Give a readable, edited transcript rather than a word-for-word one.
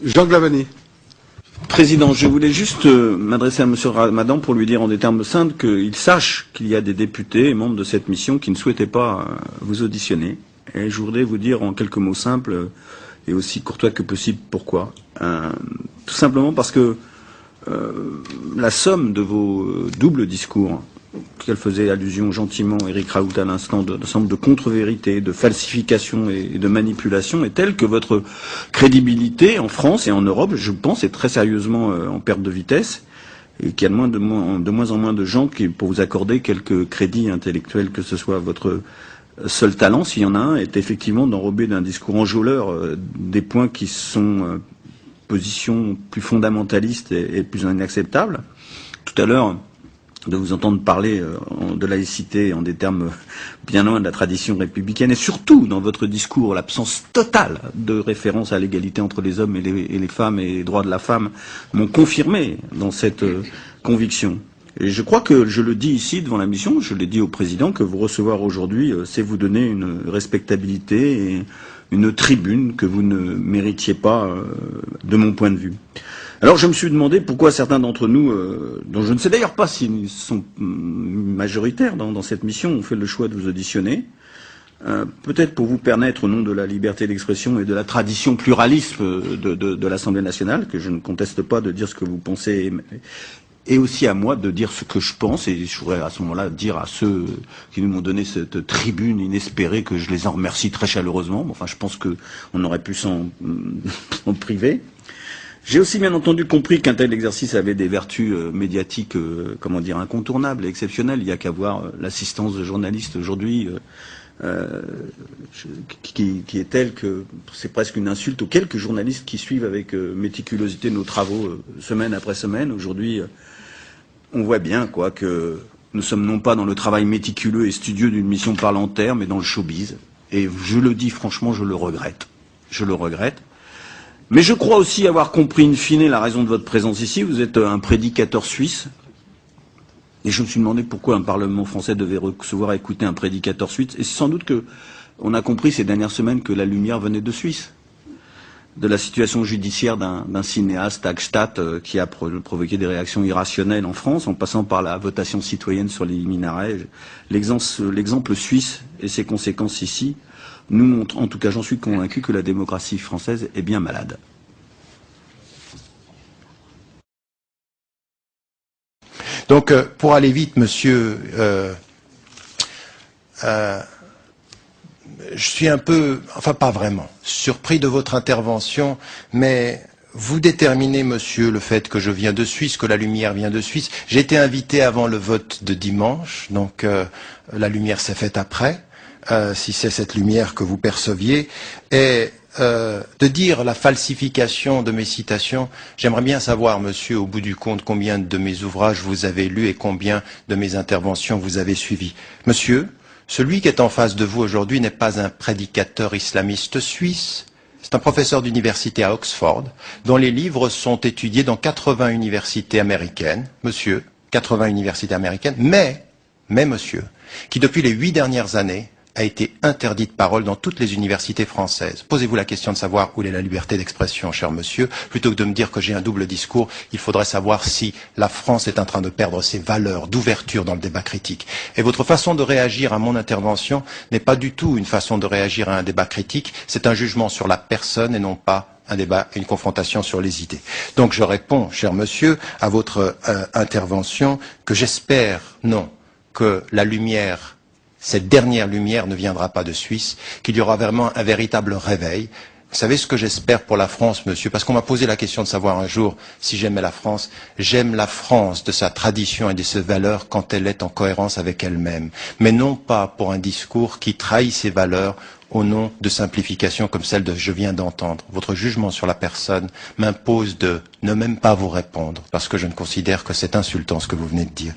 Jean Glavany. Président, je voulais juste m'adresser à M. Ramadan pour lui dire en des termes simples qu'il sache qu'il y a des députés et membres de cette mission qui ne souhaitaient pas vous auditionner. Et je voudrais vous dire en quelques mots simples et aussi courtois que possible pourquoi. Tout simplement parce que la somme de vos doubles discours, auxquels faisait allusion gentiment Éric Raoult à l'instant, de somme de contre-vérité, de falsification et de manipulation, est telle que votre crédibilité en France et en Europe, je pense, est très sérieusement en perte de vitesse, et qu'il y a de moins en moins de gens qui, pour vous accorder quelques crédits intellectuels, que ce soit votre seul talent, s'il y en a un, est effectivement d'enrober d'un discours enjôleur des points qui sont positions plus fondamentalistes et plus inacceptables. Tout à l'heure, de vous entendre parler de laïcité en des termes bien loin de la tradition républicaine, et surtout dans votre discours, l'absence totale de référence à l'égalité entre les hommes et les femmes et les droits de la femme m'ont confirmé dans cette conviction. Et je crois que je le dis ici devant la mission, je l'ai dit au président, que vous recevoir aujourd'hui, c'est vous donner une respectabilité et une tribune que vous ne méritiez pas de mon point de vue. Alors je me suis demandé pourquoi certains d'entre nous, dont je ne sais d'ailleurs pas s'ils sont majoritaires dans cette mission, ont fait le choix de vous auditionner. Peut-être pour vous permettre, au nom de la liberté d'expression et de la tradition pluraliste de l'Assemblée nationale, que je ne conteste pas, de dire ce que vous pensez, et aussi à moi de dire ce que je pense, et je voudrais à ce moment-là dire à ceux qui nous ont donné cette tribune inespérée que je les en remercie très chaleureusement. Enfin, je pense qu'on aurait pu s'en priver. J'ai aussi bien entendu compris qu'un tel exercice avait des vertus médiatiques, incontournables et exceptionnelles. Il n'y a qu'à voir l'assistance de journalistes aujourd'hui, qui est telle que c'est presque une insulte aux quelques journalistes qui suivent avec méticulosité nos travaux semaine après semaine. Aujourd'hui, on voit bien que nous sommes non pas dans le travail méticuleux et studieux d'une mission parlementaire, mais dans le showbiz. Et je le dis franchement, je le regrette. Je le regrette. Mais je crois aussi avoir compris in fine la raison de votre présence ici. Vous êtes un prédicateur suisse. Et je me suis demandé pourquoi un Parlement français devait recevoir à écouter un prédicateur suisse. Et c'est sans doute qu'on a compris ces dernières semaines que la lumière venait de Suisse. De la situation judiciaire d'un cinéaste, Hagstatt, qui a provoqué des réactions irrationnelles en France, en passant par la votation citoyenne sur les minarets. L'exemple suisse et ses conséquences ici nous montre, en tout cas j'en suis convaincu, que la démocratie française est bien malade. Donc, pour aller vite, monsieur, je suis un peu, enfin pas vraiment, surpris de votre intervention, mais vous déterminez, monsieur, le fait que je viens de Suisse, que la lumière vient de Suisse. J'ai été invité avant le vote de dimanche, donc la lumière s'est faite après. Si c'est cette lumière que vous perceviez, et de dire la falsification de mes citations, j'aimerais bien savoir, monsieur, au bout du compte, combien de mes ouvrages vous avez lus et combien de mes interventions vous avez suivies. Monsieur, celui qui est en face de vous aujourd'hui n'est pas un prédicateur islamiste suisse, c'est un professeur d'université à Oxford, dont les livres sont étudiés dans 80 universités américaines, monsieur, 80 universités américaines, mais monsieur, qui depuis les 8 dernières années a été interdit de parole dans toutes les universités françaises. Posez-vous la question de savoir où est la liberté d'expression, cher monsieur. Plutôt que de me dire que j'ai un double discours, il faudrait savoir si la France est en train de perdre ses valeurs d'ouverture dans le débat critique. Et votre façon de réagir à mon intervention n'est pas du tout une façon de réagir à un débat critique, c'est un jugement sur la personne et non pas un débat, une confrontation sur les idées. Donc je réponds, cher monsieur, à votre intervention que j'espère, non, que la lumière, cette dernière lumière ne viendra pas de Suisse, qu'il y aura vraiment un véritable réveil. Vous savez ce que j'espère pour la France, monsieur, parce qu'on m'a posé la question de savoir un jour si j'aimais la France. J'aime la France de sa tradition et de ses valeurs quand elle est en cohérence avec elle-même, mais non pas pour un discours qui trahit ses valeurs au nom de simplifications comme celle que je viens d'entendre. Votre jugement sur la personne m'impose de ne même pas vous répondre, parce que je ne considère que c'est insultant ce que vous venez de dire.